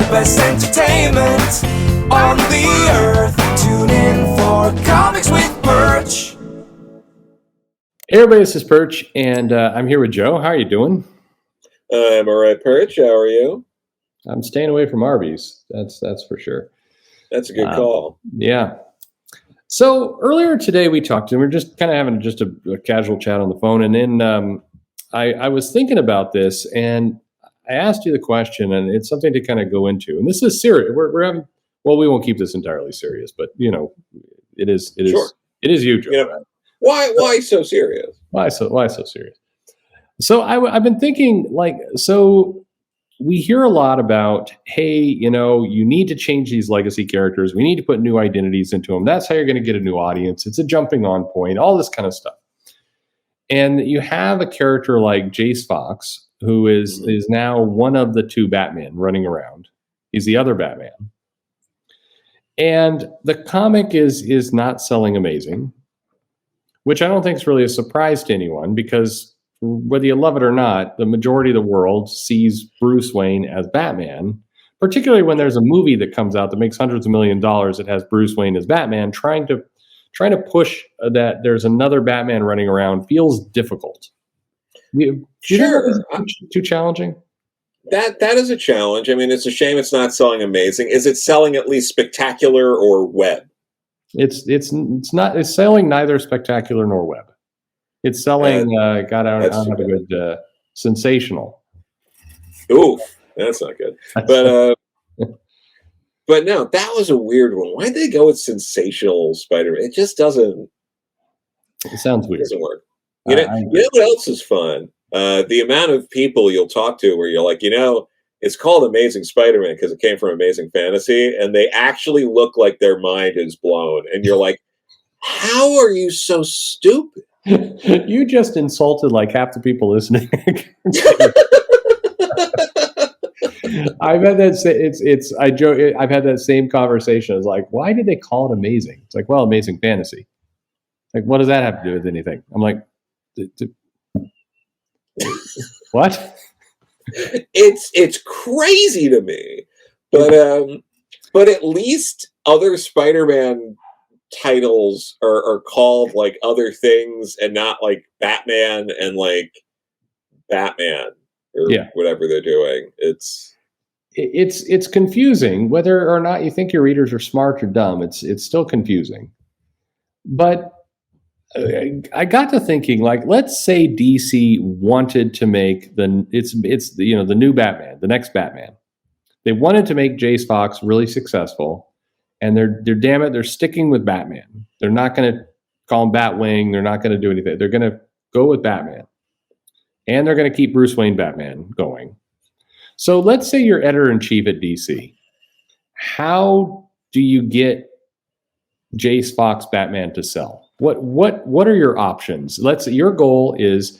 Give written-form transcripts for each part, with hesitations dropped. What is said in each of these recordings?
best entertainment on the earth. Tune in for Comics with Perch. Hey everybody, this is Perch, and I'm here with Joe. How are you doing? I'm all right, Perch. How are you? I'm staying away from Arby's. That's for sure. That's a good call. Yeah. So earlier today we talked, and we are just kind of having just a casual chat on the phone, and then I was thinking about this, and I asked you the question, and it's something to kind of go into. And this is serious. We're having. Well, we won't keep this entirely serious, but it is. Sure. It is you, Joe. Right? Why so serious? Why so serious? So I've been thinking, so we hear a lot about, hey, you need to change these legacy characters. We need to put new identities into them. That's how you're going to get a new audience. It's a jumping on point, all this kind of stuff. And you have a character like Jace Fox, who is now one of the two Batman running around. He's the other Batman. And the comic is not selling amazing, which I don't think is really a surprise to anyone, because whether you love it or not, the majority of the world sees Bruce Wayne as Batman, particularly when there's a movie that comes out that makes hundreds of millions of dollars that has Bruce Wayne as Batman. Trying to push that there's another Batman running around feels difficult. Sure. Too challenging? That is a challenge. I mean, it's a shame it's not selling amazing. Is it selling at least spectacular or web? It's not. It's selling neither spectacular nor web. It's selling. I don't have a good sensational. Ooh, that's not good. But no, that was a weird one. Why'd they go with sensational Spider-Man? It just doesn't. It sounds weird. It doesn't work. You know what else is fun? The amount of people you'll talk to where you're like, it's called Amazing Spider-Man because it came from Amazing Fantasy, and they actually look like their mind is blown. And you're like, how are you so stupid? You just insulted like half the people listening. I've had that. I joke. I've had that same conversation. It's like, why did they call it amazing? It's like, well, Amazing Fantasy. Like, what does that have to do with anything? I'm like, what? It's crazy to me, but at least other Spider-Man titles are called like other things and not like Batman and like Batman or whatever they're doing. It's confusing whether or not you think your readers are smart or dumb. It's still confusing. But I got to thinking, like, let's say DC wanted to make the new Batman, the next Batman. They wanted to make Jace Fox really successful, and they're sticking with Batman. They're not going to call him Batwing. They're not going to do anything. They're going to go with Batman, and they're going to keep Bruce Wayne Batman going. So let's say you're editor-in-chief at DC. How do you get Jace Fox Batman to sell? What are your options? Your goal is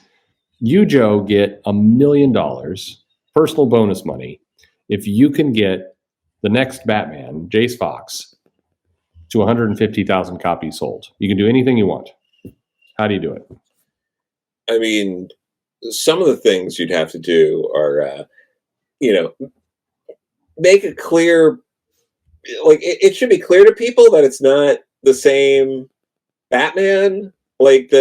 you, Joe, get $1 million personal bonus money if you can get the next Batman, Jace Fox, to 150,000 copies sold. You can do anything you want. How do you do it? I mean, some of the things you'd have to do are, make it clear. Like it should be clear to people that it's not the same Batman, like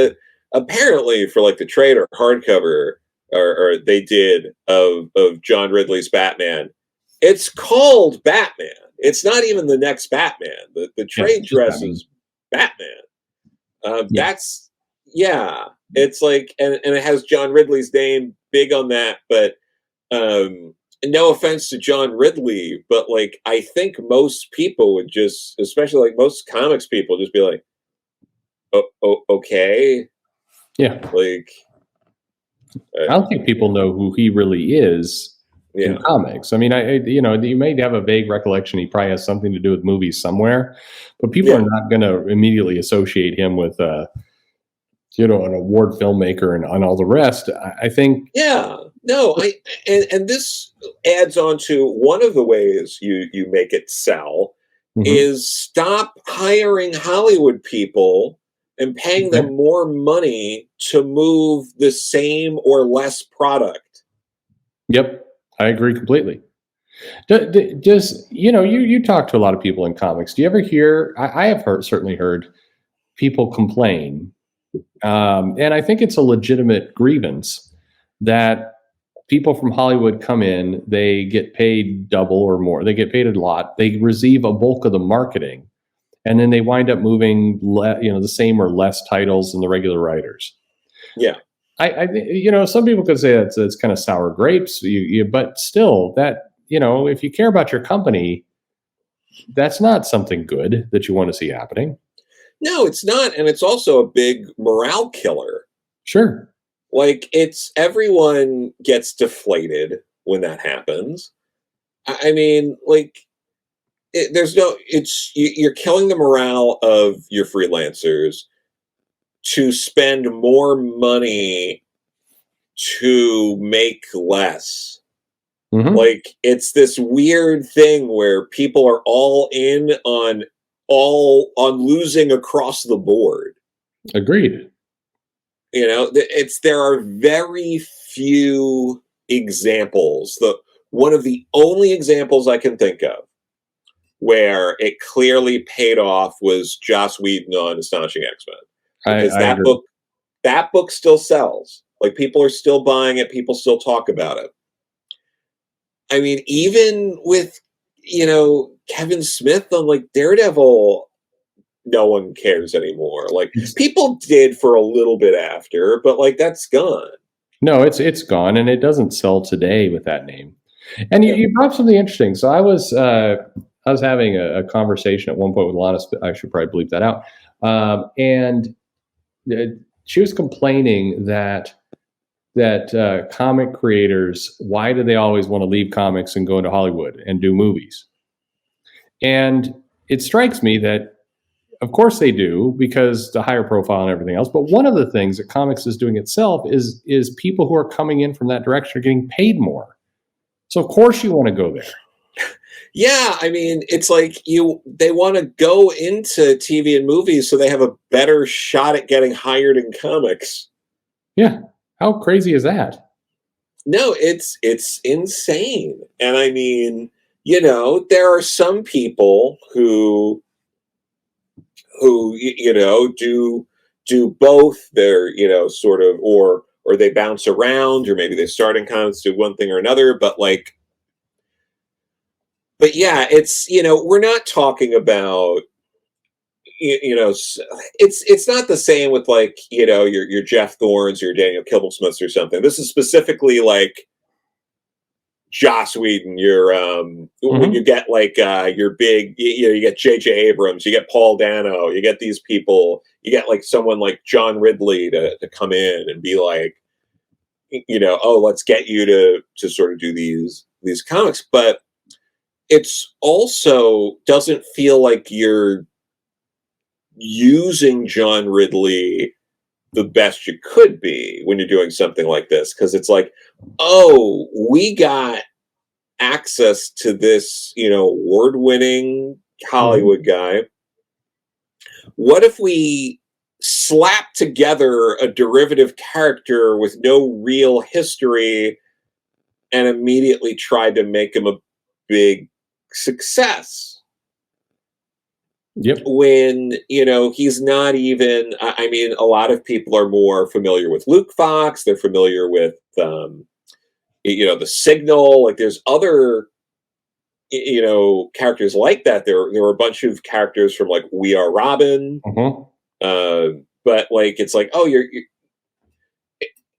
apparently for like the trade or hardcover or they did of John Ridley's Batman, it's called Batman. It's not even the next Batman. The trade dress is Batman. That's it's like and it has John Ridley's name big on that, but no offense to John Ridley, but like I think most people would just, especially like most comics people, just be like, okay. Yeah. Like, I don't think people know who he really is in comics. I mean, you may have a vague recollection. He probably has something to do with movies somewhere, but people are not going to immediately associate him with, an award filmmaker and all the rest. I think. Yeah. No, and this adds on to one of the ways you make it sell is stop hiring Hollywood people and paying them more money to move the same or less product. Yep, I agree completely. Does you talk to a lot of people in comics. Do you ever hear? I have certainly heard people complain, and I think it's a legitimate grievance that people from Hollywood come in, they get paid double or more, they get paid a lot, they receive a bulk of the marketing, and then they wind up moving, the same or less titles than the regular writers. Yeah. Some people could say it's kind of sour grapes, but still, that if you care about your company, that's not something good that you want to see happening. No, it's not, and it's also a big morale killer. Sure. Like, it's everyone gets deflated when that happens. I mean, like, you're killing the morale of your freelancers to spend more money to make less. Mm-hmm. Like, it's this weird thing where people are all in on losing across the board. Agreed. There are very few examples. One of the only examples I can think of where it clearly paid off was Joss Whedon on Astonishing X-Men, because that book still sells. Like, people are still buying it. People still talk about it. I mean, even with Kevin Smith on like Daredevil, no one cares anymore. Like, people did for a little bit after, but like, that's gone. No, it's gone, and it doesn't sell today with that name. And you brought up something interesting. So I was having a conversation at one point with Lana. I should probably bleep that out. And she was complaining that comic creators, why do they always want to leave comics and go into Hollywood and do movies? And it strikes me that, of course they do, because the higher profile and everything else. But one of the things that comics is doing itself is people who are coming in from that direction are getting paid more. So of course you want to go there. Yeah, I mean, it's like they want to go into TV and movies so they have a better shot at getting hired in comics. Yeah. How crazy is that? No, it's insane. And I mean, there are some people who do both. They're sort of, or they bounce around, or maybe they start in comics, do one thing or another, but yeah, it's, we're not talking about, it's not the same with like, your Jeff Thornes or your Daniel Kibblesmiths or something. This is specifically like Joss Whedon, when you get like your big, you get J.J. Abrams, you get Paul Dano, you get these people, you get like someone like John Ridley to come in and be like, oh, let's get you to sort of do these comics. But it's also doesn't feel like you're using John Ridley the best you could be when you're doing something like this, because it's like, oh, we got access to this award-winning Hollywood guy. What if we slap together a derivative character with no real history and immediately tried to make him a big success? Yep. When, he's not even, I mean, a lot of people are more familiar with Luke Fox. They're familiar with, The Signal. Like, there's other, characters like that. There were a bunch of characters from like We Are Robin. But like, it's like, oh, you're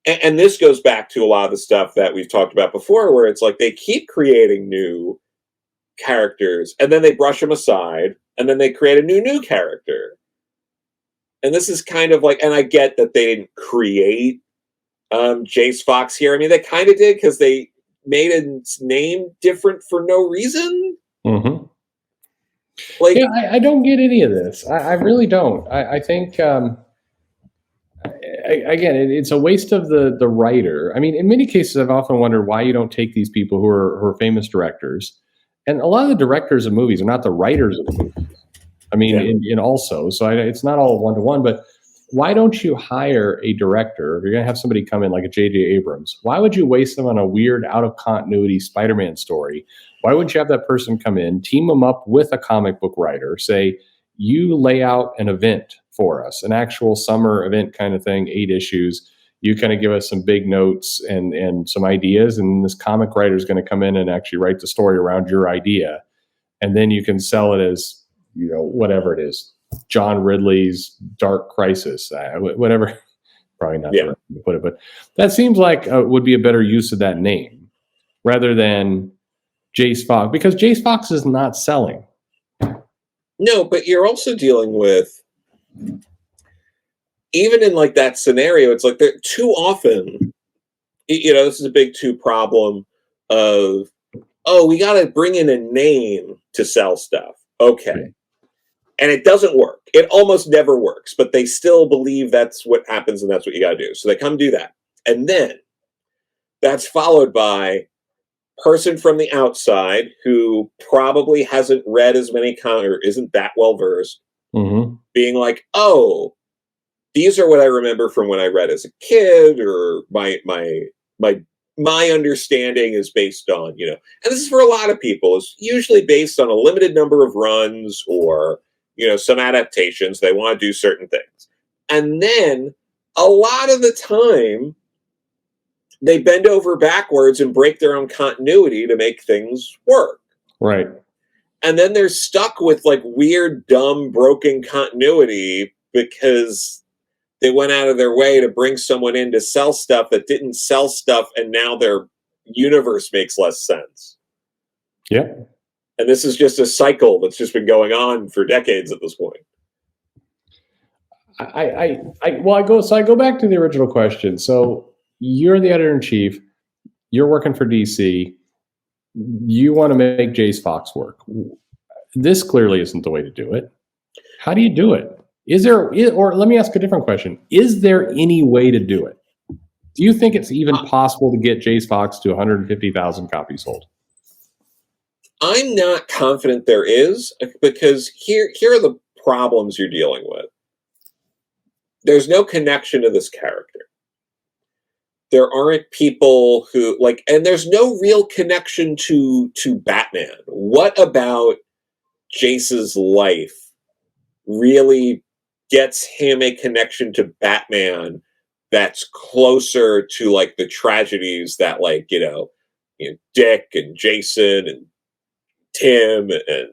and this goes back to a lot of the stuff that we've talked about before, where it's like they keep creating new characters and then they brush them aside and then they create a new character. And this is kind of like, and I get that they didn't create Jace Fox here. I mean, they kind of did, because they made his name different for no reason. Like, yeah, I don't get any of this. I really don't. I think again, it's a waste of the writer. I mean, in many cases, I've often wondered why you don't take these people who are famous directors. And a lot of the directors of movies are not the writers of the movies. I mean, in also, so it's not all one-to-one, but why don't you hire a director? If you're going to have somebody come in like a J.J. Abrams, why would you waste them on a weird, out of continuity Spider-Man story? Why wouldn't you have that person come in, team them up with a comic book writer, say, you lay out an event for us, an actual summer event kind of thing, 8 issues. You kind of give us some big notes and some ideas, and this comic writer is going to come in and actually write the story around your idea. And then you can sell it as, whatever it is, John Ridley's Dark Crisis, whatever. Probably not the right way to put it, but that seems like would be a better use of that name rather than Jace Fox, because Jace Fox is not selling. No, but you're also dealing with, even in like that scenario, it's like too often, this is a big 2 problem of, we got to bring in a name to sell stuff. Okay. Right. And it doesn't work. It almost never works, but they still believe that's what happens and that's what you got to do. So they come do that. And then that's followed by person from the outside who probably hasn't read as many comics or isn't that well versed, being like, these are what I remember from when I read as a kid, or my understanding is based on, and this is for a lot of people, is usually based on a limited number of runs or, some adaptations. They want to do certain things. And then a lot of the time, they bend over backwards and break their own continuity to make things work. Right. And then they're stuck with like weird, dumb, broken continuity because they went out of their way to bring someone in to sell stuff that didn't sell stuff, and now their universe makes less sense. Yeah. And this is just a cycle that's just been going on for decades at this point. I go back to the original question. So you're the editor-in-chief, you're working for DC, you want to make Jace Fox work. This clearly isn't the way to do it. How do you do it? Or let me ask a different question. Is there any way to do it? Do you think it's even possible to get Jace Fox to 150,000 copies sold? I'm not confident there is, because here are the problems you're dealing with. There's no connection to this character. There aren't people who and there's no real connection to Batman. What about Jace's life really gets him a connection to Batman that's closer to like the tragedies that Dick and Jason and Tim and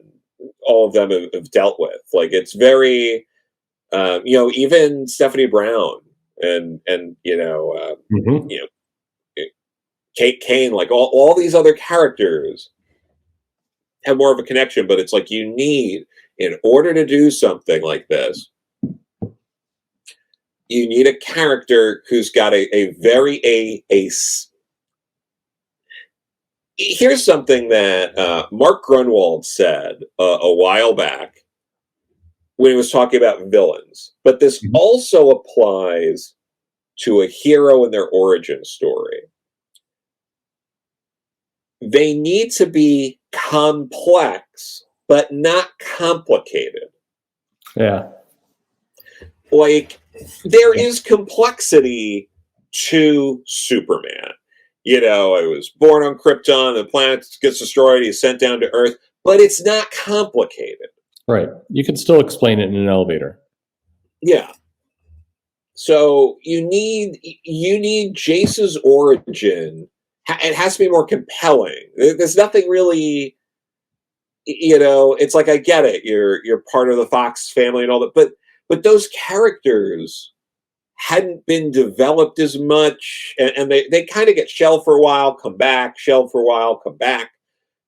all of them have dealt with? Like, it's very, even Stephanie Brown and Kate Kane, like all these other characters have more of a connection, but it's like you need, in order to do something like this, you need a character who's got a very here's something that Mark Grunwald said a while back when he was talking about villains, but this also applies to a hero and their origin story. They need to be complex, but not complicated. Yeah. Like, there is complexity to Superman. I was born on Krypton, the planet gets destroyed, he's sent down to Earth, but it's not complicated. Right. You can still explain it in an elevator. Yeah. So you need Jace's origin. It has to be more compelling. There's nothing really, it's like, I get it. You're part of the Fox family and all that, but those characters hadn't been developed as much, and they kind of get shelved for a while, come back, shelved for a while, come back.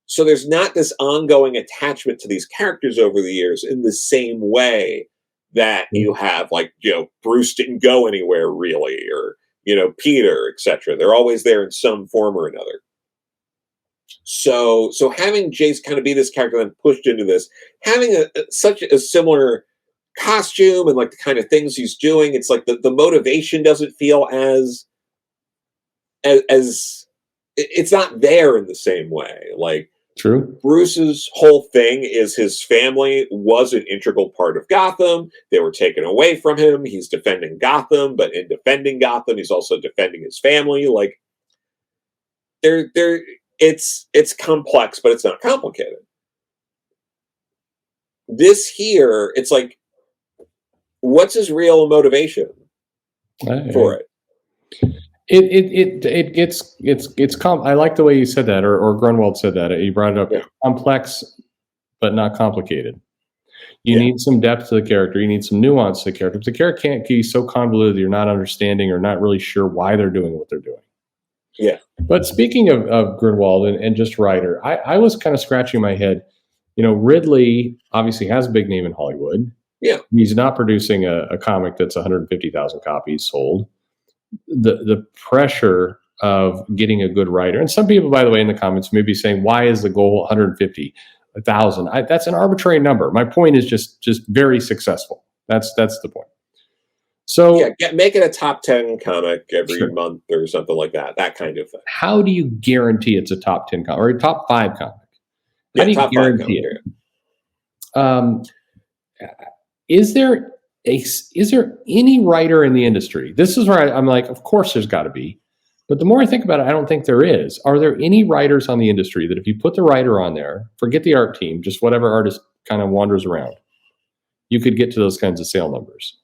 So there's not this ongoing attachment to these characters over the years in the same way that you have, like, Bruce didn't go anywhere really, or, Peter, etc. They're always there in some form or another. So having Jace kind of be this character and pushed into this, having such a similar costume and like the kind of things he's doing, it's like the motivation doesn't feel as it's not there in the same way. Like, True. Bruce's whole thing is his family was an integral part of Gotham. They were taken away from him. He's defending Gotham, but in defending Gotham, he's also defending his family. Like, it's complex, but it's not complicated. This here, it's like, what's his real motivation for it? I like the way you said that, or Grunwald said that. You brought it up. Yeah. Complex, but not complicated. You Yeah. need some depth to the character. You need some nuance to the character. If the character can't be so convoluted that you're not understanding or not really sure why they're doing what they're doing. Yeah. But speaking of Grunwald and just writer, I was kind of scratching my head. You know, Ridley obviously has a big name in Hollywood. Yeah. He's not producing a comic that's 150,000 copies sold. The pressure of getting a good writer, and some people, by the way, in the comments may be saying, why is the goal 150,000? That's an arbitrary number. My point is just very successful. That's the point. So make it a top 10 comic every month or something like that. That kind of thing. How do you guarantee it's a top 10 comic or a top 5 comic? How do you guarantee it? Is there any writer in the industry? This is where I'm like, of course there's got to be. But the more I think about it, I don't think there is. Are there any writers on the industry that if you put the writer on there, forget the art team, just whatever artist kind of wanders around, you could get to those kinds of sale numbers?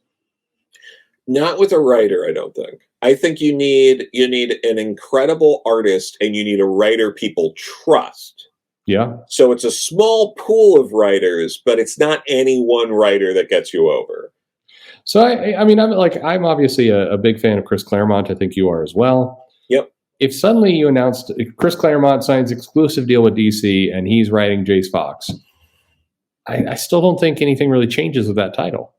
Not with a writer, I don't think. I think you need an incredible artist and you need a writer people trust. Yeah. So it's a small pool of writers, but it's not any one writer that gets you over. So I'm obviously a big fan of Chris Claremont. I think you are as well. Yep. If suddenly you announced Chris Claremont signs exclusive deal with DC and he's writing Jace Fox, I still don't think anything really changes with that title.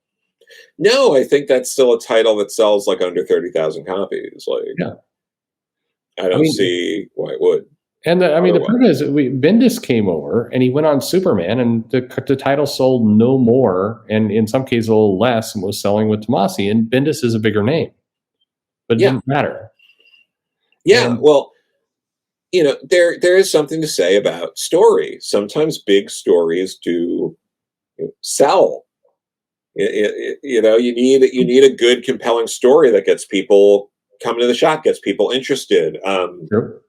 No, I think that's still a title that sells like under 30,000 copies. Like, yeah. I don't see why it would. And the problem is Bendis came over and he went on Superman and the title sold no more and in some cases a little less and was selling with Tomasi, and Bendis is a bigger name, but it didn't matter. Yeah. And, well, there is something to say about story. Sometimes big stories do sell. You need a good, compelling story that gets people coming to the shop, gets people interested. Sure.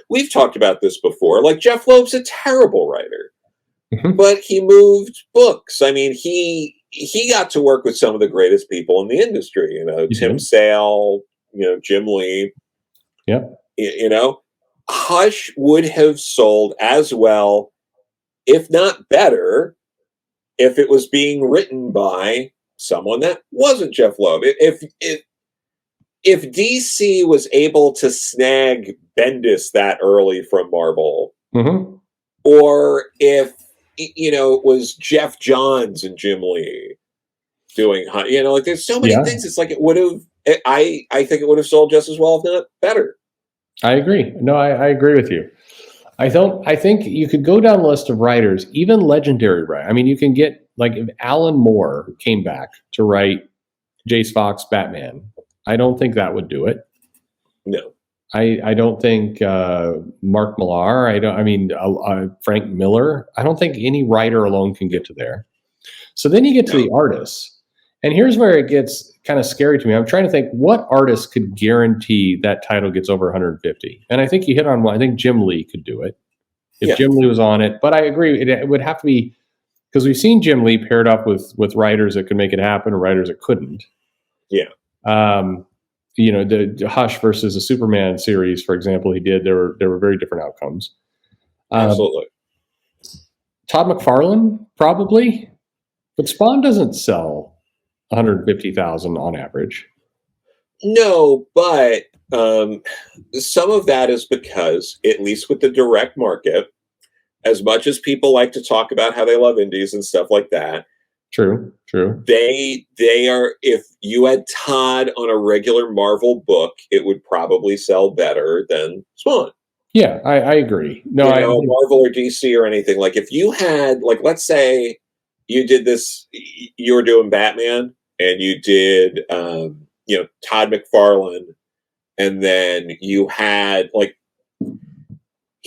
We've talked about this before. Like, Jeff Loeb's a terrible writer, but he moved books. I mean, he got to work with some of the greatest people in the industry. Tim Sale, Jim Lee. Yep. Hush would have sold as well, if not better, if it was being written by someone that wasn't Jeff Loeb. If DC was able to snag Bendis that early from Marvel, or if it was Jeff Johns and Jim Lee doing, like there's so many things. It's like it would have. I think it would have sold just as well, if not better. I agree. No, I agree with you. I think you could go down a list of writers, even legendary writers. I mean, you can get, like, if Alan Moore came back to write Jace Fox Batman, I don't think that would do it. No. I don't think Mark Millar, Frank Miller, I don't think any writer alone can get to there. So then you get to the artists. And here's where it gets kind of scary to me. I'm trying to think what artist could guarantee that title gets over 150. And I think you hit on one. I think Jim Lee could do it if Jim Lee was on it. But I agree. It would have to be, because we've seen Jim Lee paired up with writers that could make it happen or writers that couldn't. Yeah. The Hush versus the Superman series, for example, he did. There were very different outcomes. Absolutely. Todd McFarlane, probably. But Spawn doesn't sell 150,000 on average. No, but some of that is because, at least with the direct market, as much as people like to talk about how they love indies and stuff like that, True. They are, if you had Todd on a regular Marvel book, it would probably sell better than Spawn. Yeah, I agree. No, Marvel or DC or anything. Like, if you had, like, let's say you did this, you were doing Batman and you did, Todd McFarlane, and then you had, like,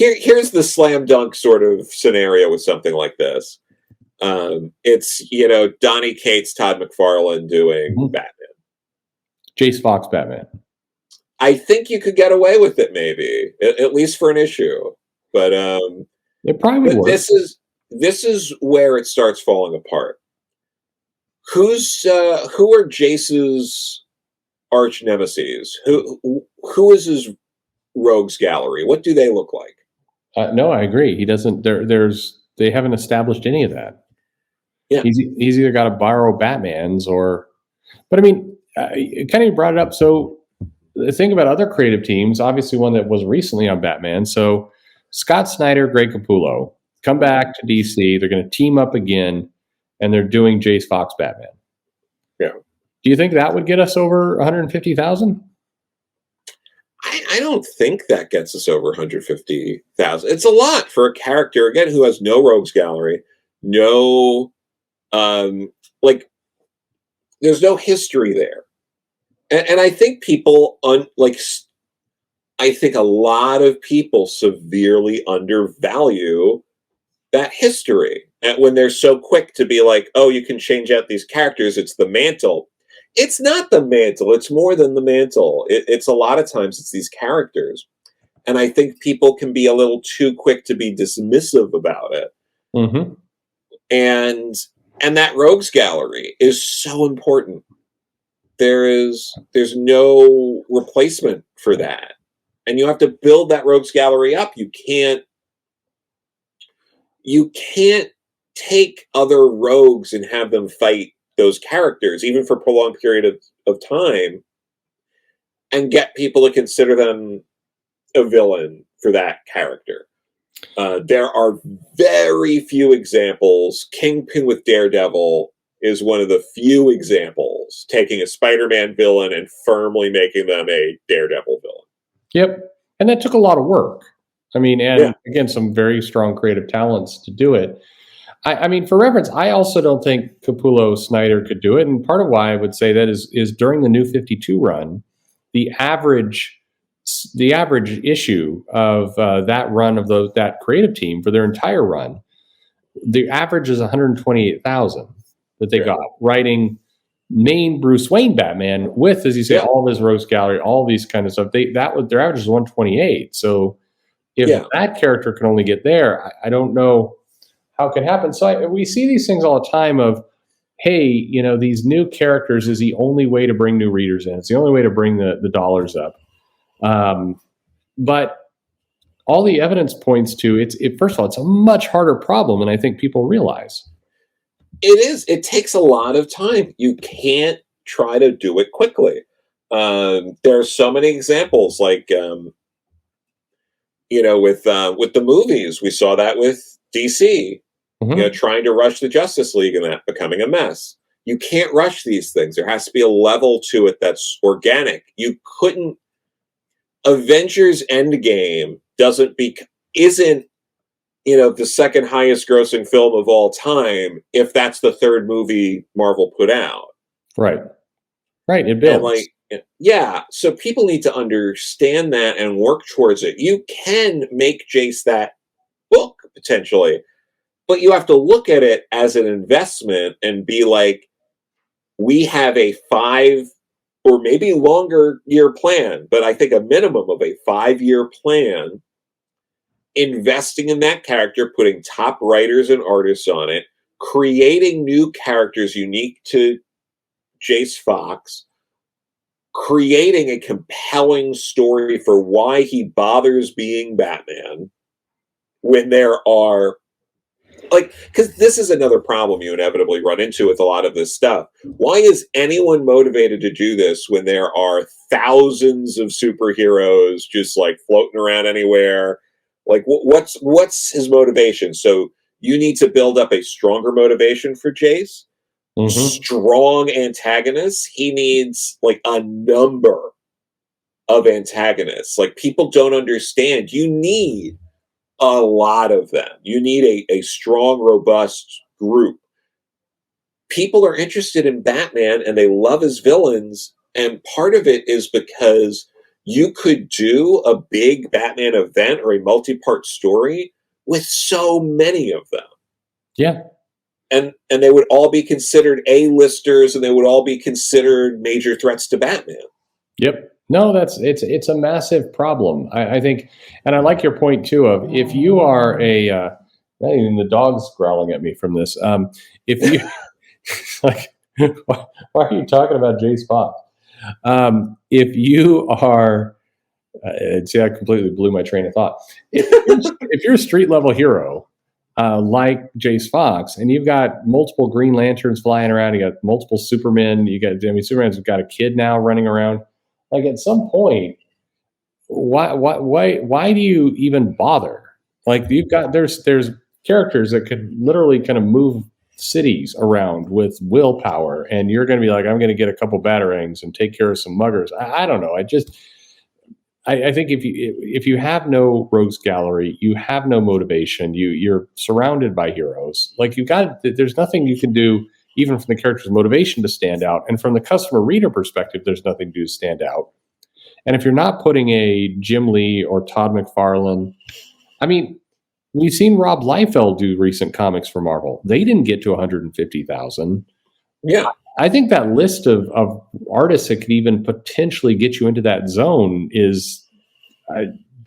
here's the slam dunk sort of scenario with something like this. It's, Donny Cates, Todd McFarlane doing Batman. Jace Fox Batman. I think you could get away with it, maybe at least for an issue. But it probably would work. This is where it starts falling apart. Who are Jace's arch nemesis? Who is his rogues gallery? What do they look like? No, I agree. He doesn't. They haven't established any of that. Yeah, he's either got to borrow Batman's or. But I mean, kind of brought it up. So the thing about other creative teams, obviously one that was recently on Batman. So Scott Snyder, Greg Capullo come back to DC. They're going to team up again, and they're doing Jace Fox Batman. Yeah. Do you think that would get us over 150,000? I don't think that gets us over 150,000. It's a lot for a character, again, who has no rogues gallery, no, there's no history there. And I think people, I think a lot of people severely undervalue that history. And when they're so quick to be like, oh, you can change out these characters, it's the mantle. It's not the mantle. It's more than the mantle. It's a lot of times it's these characters. And I think people can be a little too quick to be dismissive about it. Mm-hmm. And that rogues gallery is so important. There's no replacement for that. And you have to build that rogues gallery up. You can't take other rogues and have them fight those characters, even for a prolonged period of time, and get people to consider them a villain for that character. There are very few examples. Kingpin with Daredevil is one of the few examples, taking a Spider-Man villain and firmly making them a Daredevil villain. Yep. And that took a lot of work. I mean, and again, some very strong creative talents to do it. I mean, for reference, I also don't think Capullo Snyder could do it. And part of why I would say that is during the New 52 run, the average issue of that run of that creative team for their entire run, the average is 128,000 that they got writing main Bruce Wayne Batman with, as you say, all of his rogues gallery, all these kind of stuff. Their average is 128. So if that character can only get there, I don't know how it can happen. So we see these things all the time of, hey, these new characters is the only way to bring new readers in. It's the only way to bring the dollars up. But all the evidence points to first of all, it's a much harder problem than I think people realize. It is. It takes a lot of time. You can't try to do it quickly. There are so many examples, like with the movies. We saw that with DC. Mm-hmm. Trying to rush the Justice League and that becoming a mess. You can't rush these things. There has to be a level to it that's organic. You couldn't. Avengers Endgame isn't the second highest grossing film of all time if that's the third movie Marvel put out. Right. It builds. So people need to understand that and work towards it. You can make Jace that book potentially, but you have to look at it as an investment and be like, we have a 5 or maybe longer year plan, but I think a minimum of a 5-year plan, investing in that character, putting top writers and artists on it, creating new characters unique to Jace Fox, creating a compelling story for why he bothers being Batman when there are, because this is another problem you inevitably run into with a lot of this stuff. Why is anyone motivated to do this when there are thousands of superheroes just floating around anywhere? What's his motivation? So you need to build up a stronger motivation for Jace. Mm-hmm. Strong antagonists. He needs a number of antagonists. People don't understand. You need a lot of them. You need a strong, robust group. People are interested in Batman and they love his villains. And part of it is because you could do a big Batman event or a multi-part story with so many of them. Yeah. And they would all be considered A-listers, and they would all be considered major threats to Batman. Yep. No, it's a massive problem. I think, and I like your point too of if you are even the dog's growling at me from this. If you like, why are you talking about Jace Fox? If you are, see, I completely blew my train of thought. If you're a street level hero, like Jace Fox, and you've got multiple Green Lanterns flying around, you got multiple Supermen, Superman's got a kid now running around. Like at some point, why do you even bother? Like there's characters that could literally kind of move cities around with willpower, and you're going to be like, I'm going to get a couple batarangs and take care of some muggers. I don't know. I think if you have no rogues gallery, you have no motivation. You're surrounded by heroes. Like there's nothing you can do, even from the character's motivation, to stand out, and from the customer reader perspective, there's nothing to do to stand out. And if you're not putting a Jim Lee or Todd McFarlane, I mean, we've seen Rob Liefeld do recent comics for Marvel. They didn't get to 150,000. Yeah. I think that list of artists that could even potentially get you into that zone is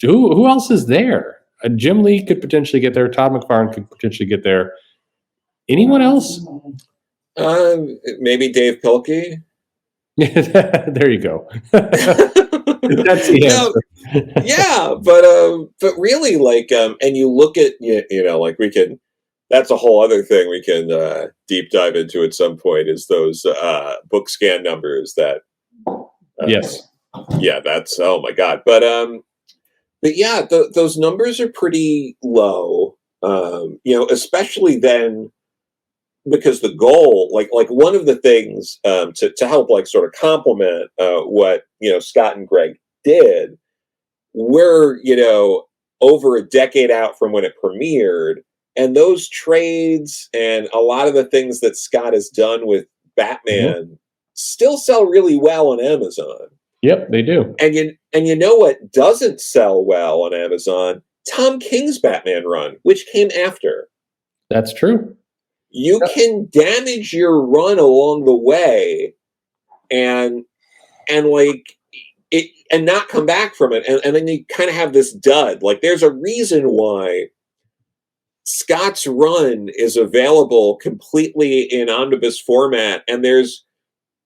who else is there? Jim Lee could potentially get there. Todd McFarlane could potentially get there. Anyone else? Maybe Dave Pilkey. There you go. That's the answer. Yeah, but really, like, and you look at like we can. That's a whole other thing we can deep dive into at some point. Is those book scan numbers that? Yes. Yeah, that's oh my god. But yeah, those numbers are pretty low. Especially then. Because the goal, like one of the things to help like sort of complement what Scott and Greg did, we're over a decade out from when it premiered, and those trades and a lot of the things that Scott has done with Batman still sell really well on Amazon. Yep, they do. And you know what doesn't sell well on Amazon? Tom King's Batman run, which came after. That's true. You can damage your run along the way and like it and not come back from it. And then you kind of have this dud. Like there's a reason why Scott's run is available completely in omnibus format, and there's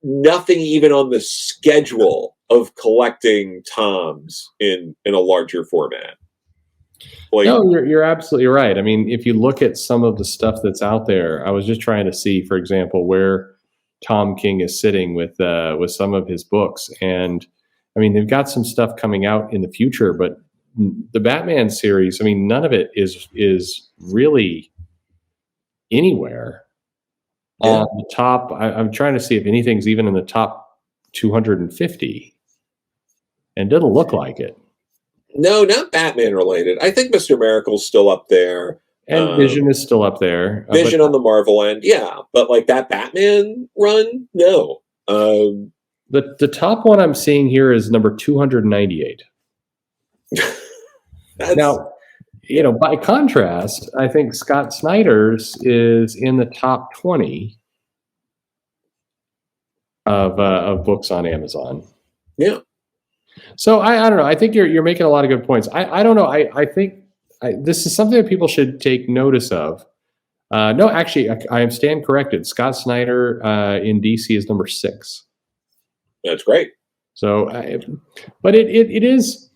nothing even on the schedule of collecting Toms in a larger format. Like, no, you're absolutely right. I mean, if you look at some of the stuff that's out there, I was just trying to see, for example, where Tom King is sitting with some of his books, and I mean, they've got some stuff coming out in the future, but the Batman series, I mean, none of it is really anywhere on the top. I'm trying to see if anything's even in the top 250, and it doesn't look like it. No, not Batman related. I think Mr. Miracle's still up there. And Vision is still up there. Vision on the Marvel end, yeah. But like that Batman run, no. The top one I'm seeing here is number 298. Now, by contrast, I think Scott Snyder's is in the top 20 of books on Amazon. Yeah. So I don't know. I think you're making a lot of good points. I don't know. I think this is something that people should take notice of. No, actually, I am stand corrected. Scott Snyder in DC is number 6. That's great. So, but it is.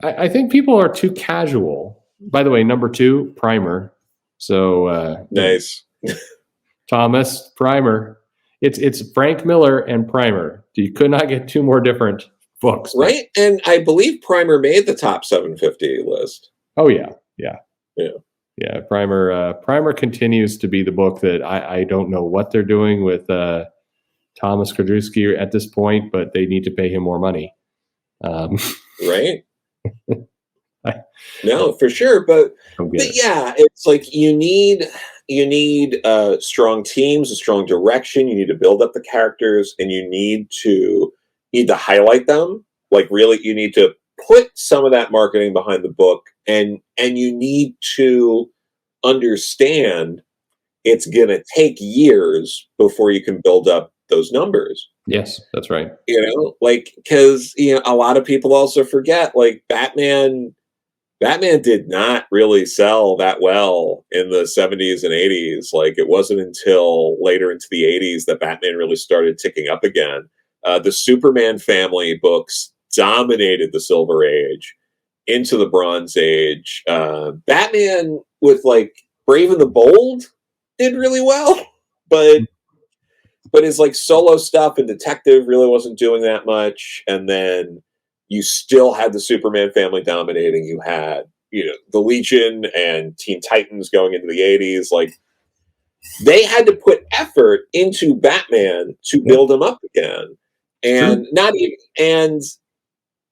I think people are too casual. By the way, number 2, Primer. So nice. Thomas Primer. It's Frank Miller and Primer. You could not get 2 more different books, right? And I believe Primer made the top 750 list. Oh yeah. Primer continues to be the book that I don't know what they're doing with Thomas Kordrewski at this point, but they need to pay him more money. Right? No, for sure, but yeah, it's like you need strong teams, a strong direction. You need to build up the characters, and you need to highlight them. Like, really, you need to put some of that marketing behind the book, and you need to understand it's going to take years before you can build up those numbers. Yes, that's right. Like, because a lot of people also forget, like, Batman did not really sell that well in the 70s and 80s. Like, it wasn't until later into the 80s that Batman really started ticking up again. The Superman family books dominated the Silver Age into the Bronze Age. Batman with, like, Brave and the Bold did really well, but his, like, solo stuff and Detective really wasn't doing that much. And then you still had the Superman family dominating. You had the Legion and Teen Titans going into the 80s. Like, they had to put effort into Batman to build him up again. And not even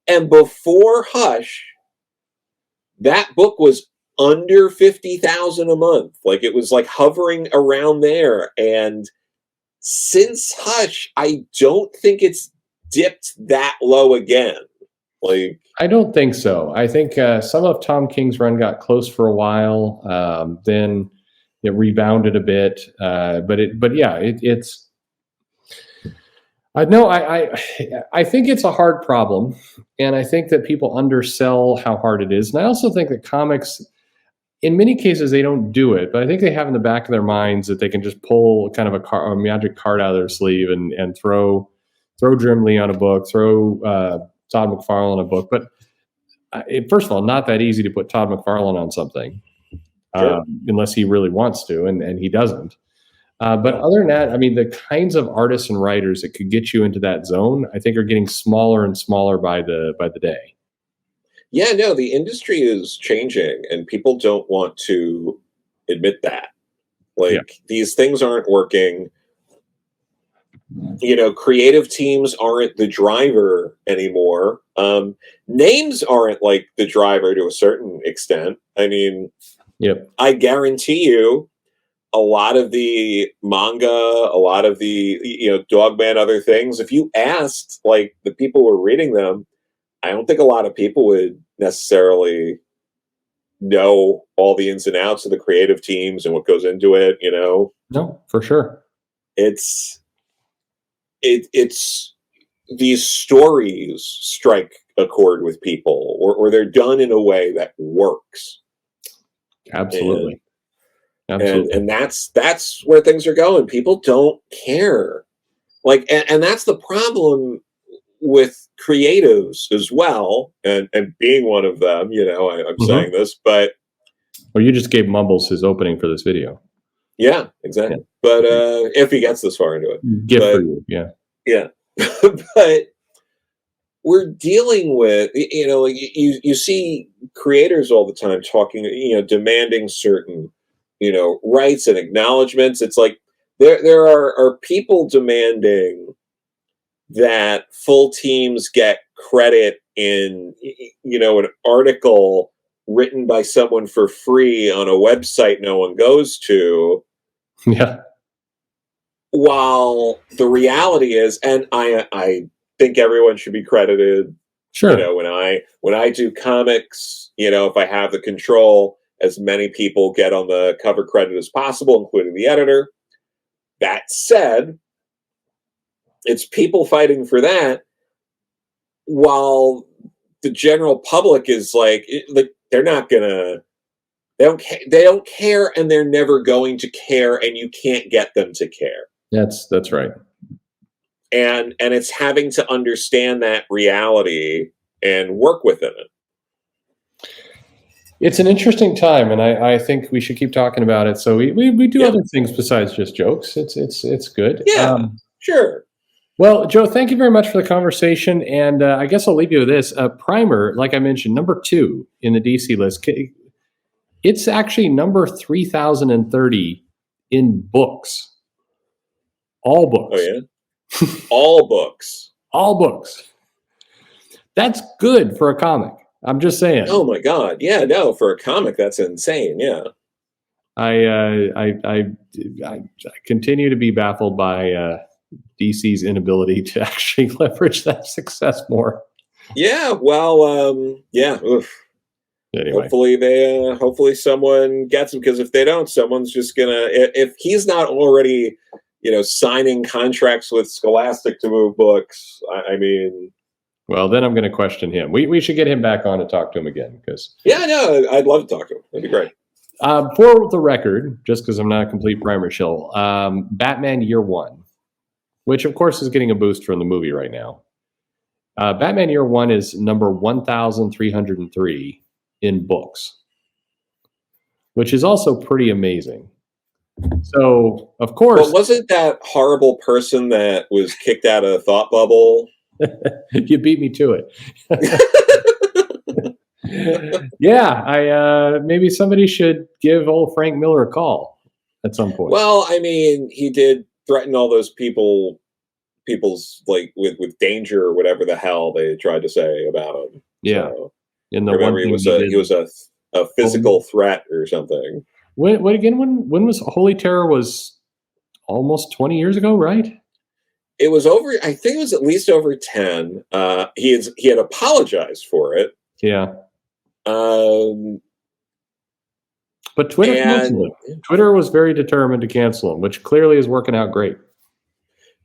and before Hush, that book was under 50,000 a month. Like, it was like hovering around there. And since Hush, I don't think it's dipped that low again. Like, I don't think so. I think some of Tom King's run got close for a while. Then it rebounded a bit. But yeah, it's. I think it's a hard problem, and I think that people undersell how hard it is. And I also think that comics, in many cases, they don't do it, but I think they have in the back of their minds that they can just pull kind of a magic card out of their sleeve and throw Jim Lee on a book, throw Todd McFarlane on a book. But first of all, not that easy to put Todd McFarlane on something, unless he really wants to, and he doesn't. But other than that, I mean, the kinds of artists and writers that could get you into that zone, I think, are getting smaller and smaller by the day. Yeah, no, the industry is changing, and people don't want to admit that. Like, these things aren't working. Creative teams aren't the driver anymore. Names aren't, like, the driver to a certain extent. I mean, I guarantee you, a lot of the manga, a lot of the Dogman, other things, if you asked, like, the people who were reading them, I don't think a lot of people would necessarily know all the ins and outs of the creative teams and what goes into it. No, for sure. It's these stories strike a chord with people, or they're done in a way that works. Absolutely. And that's where things are going. People don't care. Like, and that's the problem with creatives as well, and being one of them. I'm saying this, but well, you just gave Mumbles his opening for this video. Yeah, exactly. Yeah. But if he gets this far into it, for you, yeah. But we're dealing with like you see creators all the time talking, demanding certain rights and acknowledgments. It's like there are people demanding that full teams get credit in an article written by someone for free on a website no one goes to. Yeah. While the reality is, and I think everyone should be credited. Sure. When I do comics, if I have the control, as many people get on the cover credit as possible, including the editor. That said, it's people fighting for that, while the general public is like they're not gonna, they don't care, and they're never going to care, and you can't get them to care. That's right. And it's having to understand that reality and work within it. It's an interesting time, and I think we should keep talking about it. So we do other things besides just jokes. It's good. Yeah, sure. Well, Joe, thank you very much for the conversation, and I guess I'll leave you with this. Primer, like I mentioned, number 2 in the DC list. It's actually number 3030 in books. All books. Oh yeah, all books. All books. That's good for a comic. I'm just saying. Oh my God! Yeah, no, for a comic, that's insane. Yeah. I continue to be baffled by DC's inability to actually leverage that success more. Yeah, well, yeah. Oof. Anyway, Hopefully someone gets him, because if they don't, someone's just gonna. If he's not already, signing contracts with Scholastic to move books, I mean, well, then I'm going to question him. We should get him back on and talk to him again because yeah, no, I'd love to talk to him. That'd be great. for the record, just because I'm not a complete primer shill, Batman Year One, which of course is getting a boost from the movie right now. Batman Year One is number 1,303 in books, which is also pretty amazing. So, of course, But wasn't that horrible person that was kicked out of the Thought Bubble? you beat me to it. Yeah, I maybe somebody should give old Frank Miller a call at some point. Well, I mean, he did threaten all those people's like with danger or whatever the hell they tried to say about him. Yeah, So, in the remember, one he thing was did- a physical threat or something. when again? When was Holy Terror? Was almost 20 years ago, right? It was over. I think it was at least over 10. He had apologized for it. Yeah, Um, but Twitter and canceled him. Twitter was very determined to cancel him, which clearly is working out great.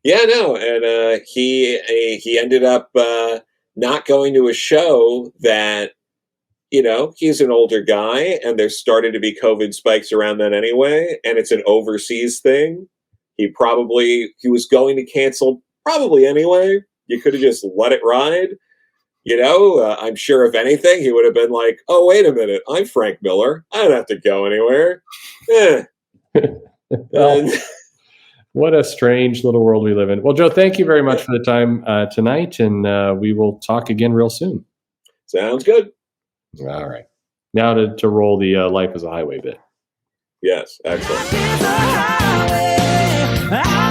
yeah, no, and he ended up not going to a show that, he's an older guy, and there started to be COVID spikes around then anyway, and it's an overseas thing. He was going to cancel probably anyway. You could have just let it ride. I'm sure if anything, he would have been like, "Oh, wait a minute, I'm Frank Miller. I don't have to go anywhere." Well, And what a strange little world we live in. Well, Joe, thank you very much for the time tonight, and we will talk again real soon. sounds good. All right. Now to roll the Life is a Highway bit. Yes, excellent. Life is a highway.